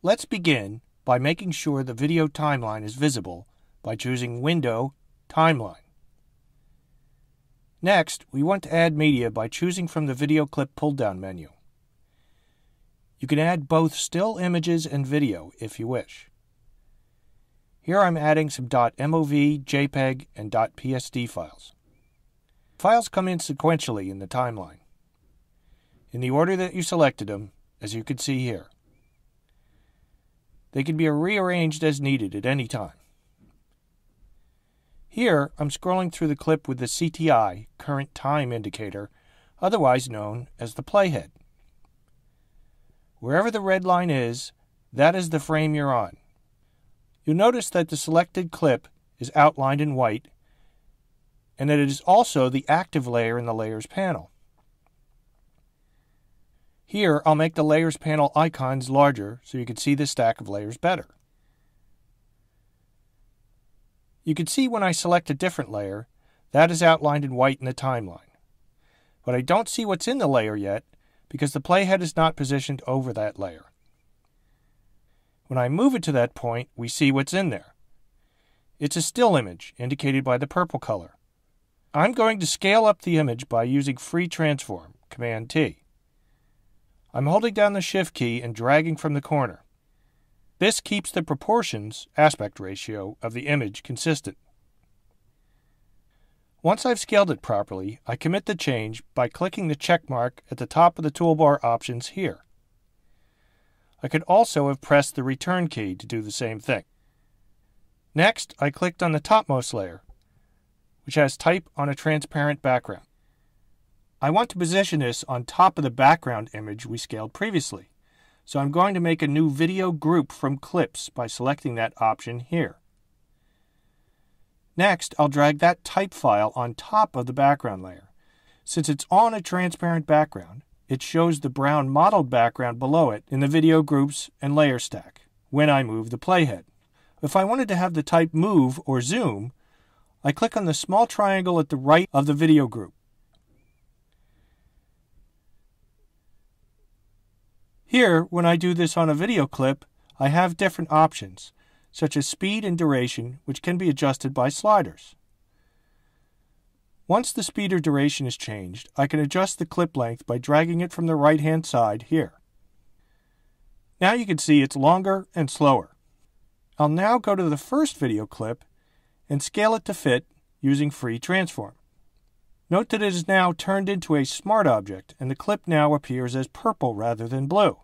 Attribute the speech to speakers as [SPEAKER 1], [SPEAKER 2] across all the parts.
[SPEAKER 1] Let's begin by making sure the video timeline is visible by choosing Window, Timeline. Next, we want to add media by choosing from the Video Clip pull-down menu. You can add both still images and video if you wish. Here I'm adding some .mov, JPEG, and .psd files. Files come in sequentially in the timeline, in the order that you selected them, as you can see here. They can be rearranged as needed at any time. Here, I'm scrolling through the clip with the CTI, current time indicator, otherwise known as the Playhead. Wherever the red line is, that is the frame you're on. You'll notice that the selected clip is outlined in white, and that it is also the active layer in the Layers panel. Here, I'll make the Layers panel icons larger so you can see the stack of layers better. You can see when I select a different layer, that is outlined in white in the timeline. But I don't see what's in the layer yet because the Playhead is not positioned over that layer. When I move it to that point, we see what's in there. It's a still image, indicated by the purple color. I'm going to scale up the image by using Free Transform, Command T. I'm holding down the Shift key and dragging from the corner. This keeps the proportions, aspect ratio, of the image consistent. Once I've scaled it properly, I commit the change by clicking the check mark at the top of the toolbar options here. I could also have pressed the Return key to do the same thing. Next, I clicked on the topmost layer, which has type on a transparent background. I want to position this on top of the background image we scaled previously. So I'm going to make a new video group from clips by selecting that option here. Next, I'll drag that type file on top of the background layer. Since it's on a transparent background, it shows the brown mottled background below it in the video groups and layer stack when I move the Playhead. If I wanted to have the type move or zoom, I click on the small triangle at the right of the video group. Here, when I do this on a video clip, I have different options, such as speed and duration, which can be adjusted by sliders. Once the speed or duration is changed, I can adjust the clip length by dragging it from the right-hand side here. Now you can see it's longer and slower. I'll now go to the first video clip and scale it to fit using Free Transform. Note that it is now turned into a smart object, and the clip now appears as purple rather than blue.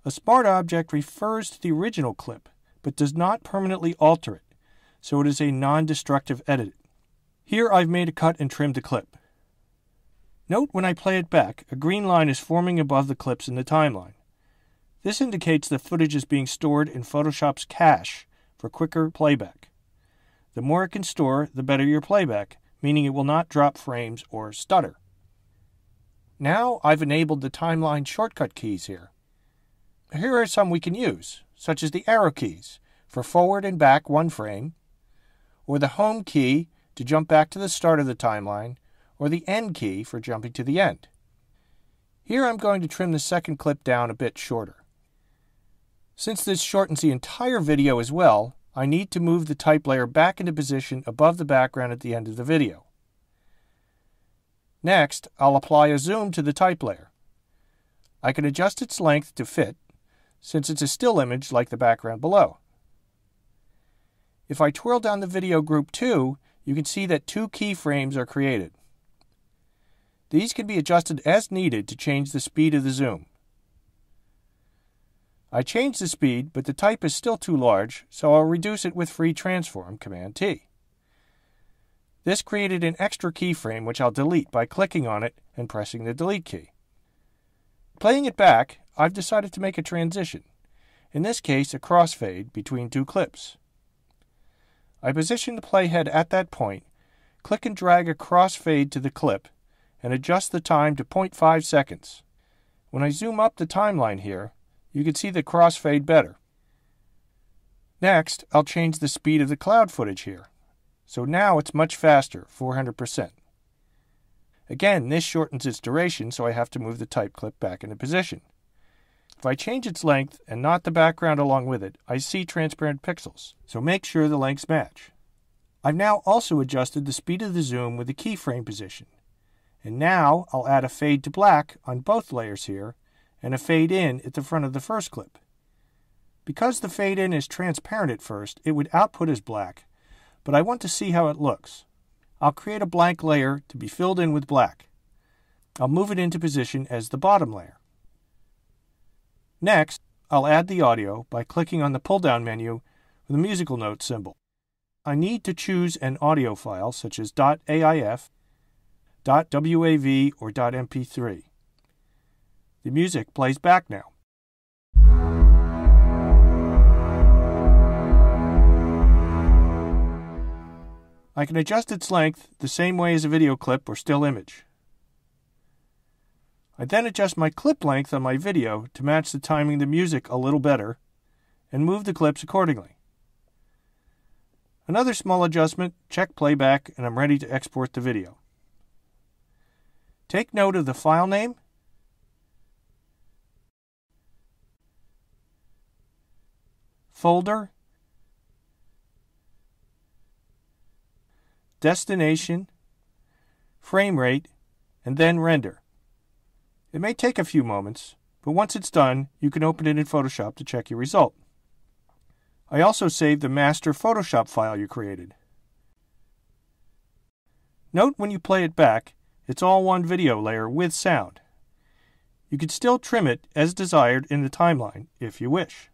[SPEAKER 1] A smart object refers to the original clip, but does not permanently alter it, so it is a non-destructive edit. Here I've made a cut and trimmed the clip. Note when I play it back, a green line is forming above the clips in the timeline. This indicates the footage is being stored in Photoshop's cache for quicker playback. The more it can store, the better your playback, meaning it will not drop frames or stutter. Now I've enabled the timeline shortcut keys here. Here are some we can use, such as the arrow keys for forward and back one frame, or the home key to jump back to the start of the timeline, or the end key for jumping to the end. Here I'm going to trim the second clip down a bit shorter. Since this shortens the entire video as well, I need to move the type layer back into position above the background at the end of the video. Next, I'll apply a zoom to the type layer. I can adjust its length to fit, since it's a still image like the background below. If I twirl down the video group 2, you can see that 2 keyframes are created. These can be adjusted as needed to change the speed of the zoom. I changed the speed, but the type is still too large, so I'll reduce it with Free Transform, Command T. This created an extra keyframe which I'll delete by clicking on it and pressing the Delete key. Playing it back, I've decided to make a transition, in this case a crossfade between 2 clips. I position the Playhead at that point, click and drag a crossfade to the clip, and adjust the time to 0.5 seconds. When I zoom up the timeline here, you can see the crossfade better. Next, I'll change the speed of the cloud footage here. So now it's much faster, 400%. Again, this shortens its duration, so I have to move the type clip back into position. If I change its length and not the background along with it, I see transparent pixels, so make sure the lengths match. I've now also adjusted the speed of the zoom with the keyframe position. And now I'll add a fade to black on both layers here and a fade in at the front of the first clip. Because the fade in is transparent at first, it would output as black, but I want to see how it looks. I'll create a blank layer to be filled in with black. I'll move it into position as the bottom layer. Next, I'll add the audio by clicking on the pull-down menu with the musical notes symbol. I need to choose an audio file such as .aif, .wav, or .mp3. The music plays back now. I can adjust its length the same way as a video clip or still image. I then adjust my clip length on my video to match the timing of the music a little better, and move the clips accordingly. Another small adjustment, check Playback, and I'm ready to export the video. Take note of the file name, folder, destination, frame rate, and then render. It may take a few moments, but once it's done, you can open it in Photoshop to check your result. I also saved the master Photoshop file you created. Note when you play it back, it's all one video layer with sound. You can still trim it as desired in the timeline if you wish.